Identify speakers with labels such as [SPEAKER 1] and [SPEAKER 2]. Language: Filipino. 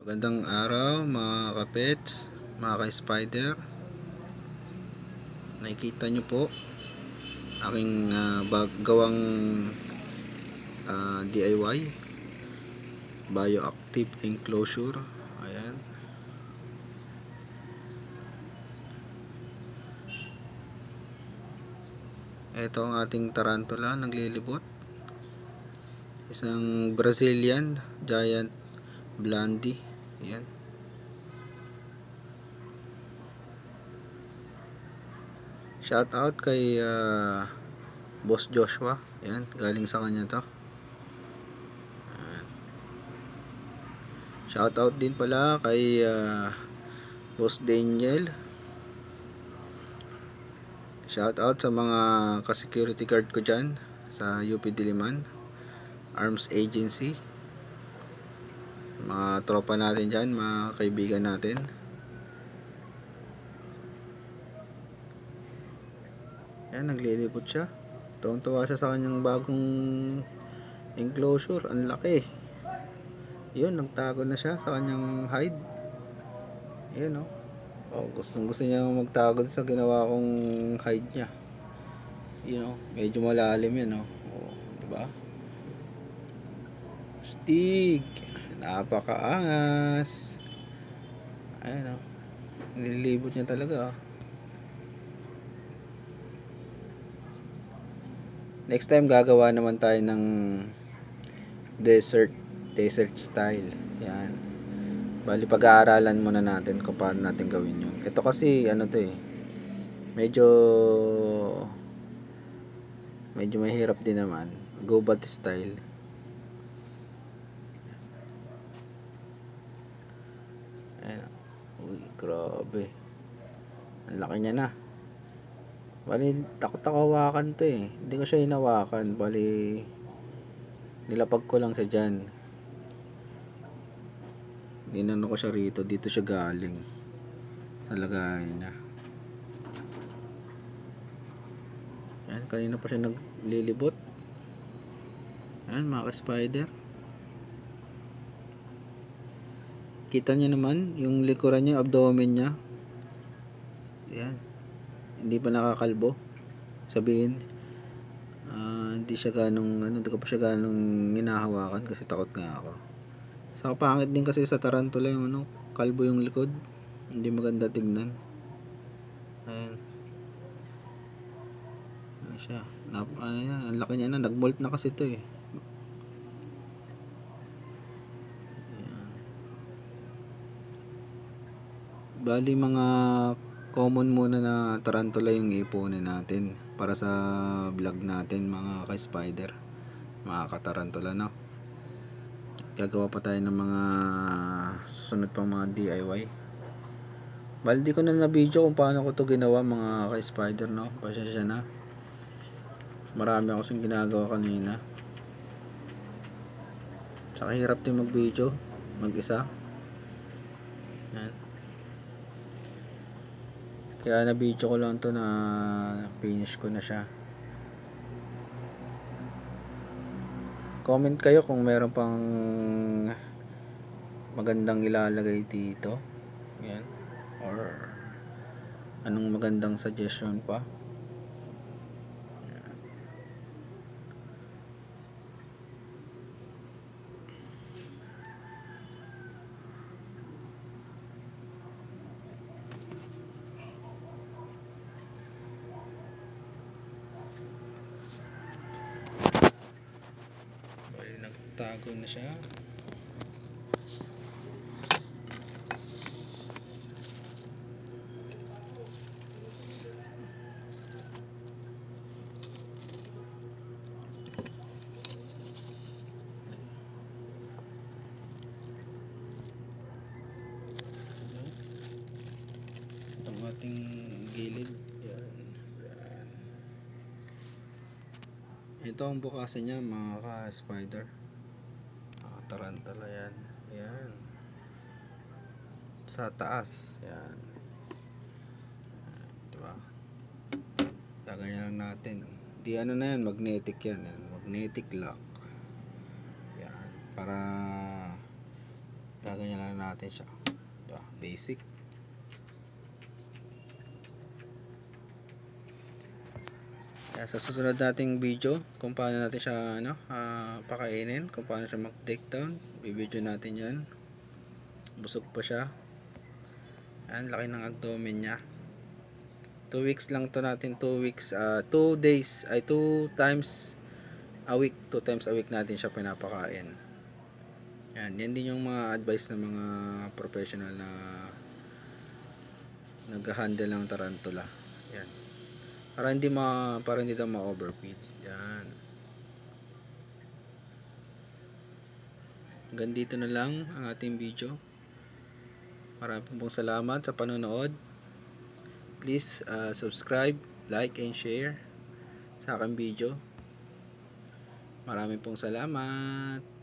[SPEAKER 1] Magandang araw mga kapets, mga ka-spider. Nakikita nyo po aking gawang DIY bioactive enclosure. Ayan. Ito ang ating tarantula naglilibot. Isang Brazilian giant blondie. Ayan. Shout out kay Boss Joshua. Ayan, galing sa kanya to. Shout out din pala kay Boss Daniel. Shout out sa mga ka-security guard ko dyan sa UP Diliman Arms Agency, mga tropa natin dyan, mga kaibigan natin. Yan, naglilipot siya. Tuwang-tuwa siya sa kanyang bagong enclosure. Ang laki. Yun, nagtago na siya sa kanyang hide. Yun, oh. Oh, gusto niya magtago sa ginawa kong hide niya. You know, medyo malalim yan, oh. Oh, di ba? Stig. Napakaangas. Ayun, oh. Nililibot niya talaga, oh. Next time gagawa naman tayo ng desert style. Yan. Bali pag-aaralan muna natin kung paano natin gawin yun. Ito kasi ano to eh. Medyo mahirap din naman. Go bat style. Ayan. Uy, grabe. Ang laki niya na. Bali takot ako hawakan to eh. Hindi ko siya hinawakan. Bali nilapag ko lang siya dyan. Dinano ko siya rito. Dito siya galing. Sa lagayan niya. Yan, kanina pa siya naglilibot. Yan, mga ka-spider. Kita niya naman yung likuran niya, abdomen niya. Yan. Hindi pa nakakalbo. Sabihin, hindi siya hindi ko pa siya ganong hinahawakan kasi takot nga ako. Sa pangit din kasi sa tarantula yung kalbo yung likod. Hindi maganda tignan. Ayan. Ano siya? Ang laki niya na. Nagmolt na kasi ito eh. Ayan. Bali mga common muna na tarantula yung ipunin natin para sa vlog natin mga ka-spider, mga ka-tarantula, no? Gagawa pa tayo ng mga susunod pang mga DIY. Bali di ko na video kung paano ko to ginawa mga ka-spider, no? Pasensya na, marami ako sing ginagawa kanina. Saka hirap din mag video mag-isa. Yan. Kaya na video ko lang to na finish ko na siya. Comment kayo kung meron pang magandang ilalagay dito. Yan. Or anong magandang suggestion pa. Bali nagtago na siya. Itong ating gilid. Yan. Ito ang bukasan niya mga ka-spider. Tarantula yan. Yan. Sa taas. Yan. Diba? Gaganyan lang natin. Di ano na yan. Magnetic yan. Magnetic lock. Yan. Para Gaganyan lang natin siya. Diba? Basic. Kaya sa susunod nating video kung paano natin siya pakainin, kung paano siya mag-take down, bibidyo natin yan. Busog pa siya. Yan, laki ng abdomen niya. 2 weeks lang to natin, 2 weeks, 2 days, ay 2 times a week, 2 times a week natin siya pinapakain. Yan din yung mga advice ng mga professional na nag-handle ng tarantula. Yan. Para hindi daw ma-overfeed. Yan. Hanggang dito na lang ang ating video. Maraming pong salamat sa panonood. Please subscribe, like, and share sa aking video. Maraming pong salamat.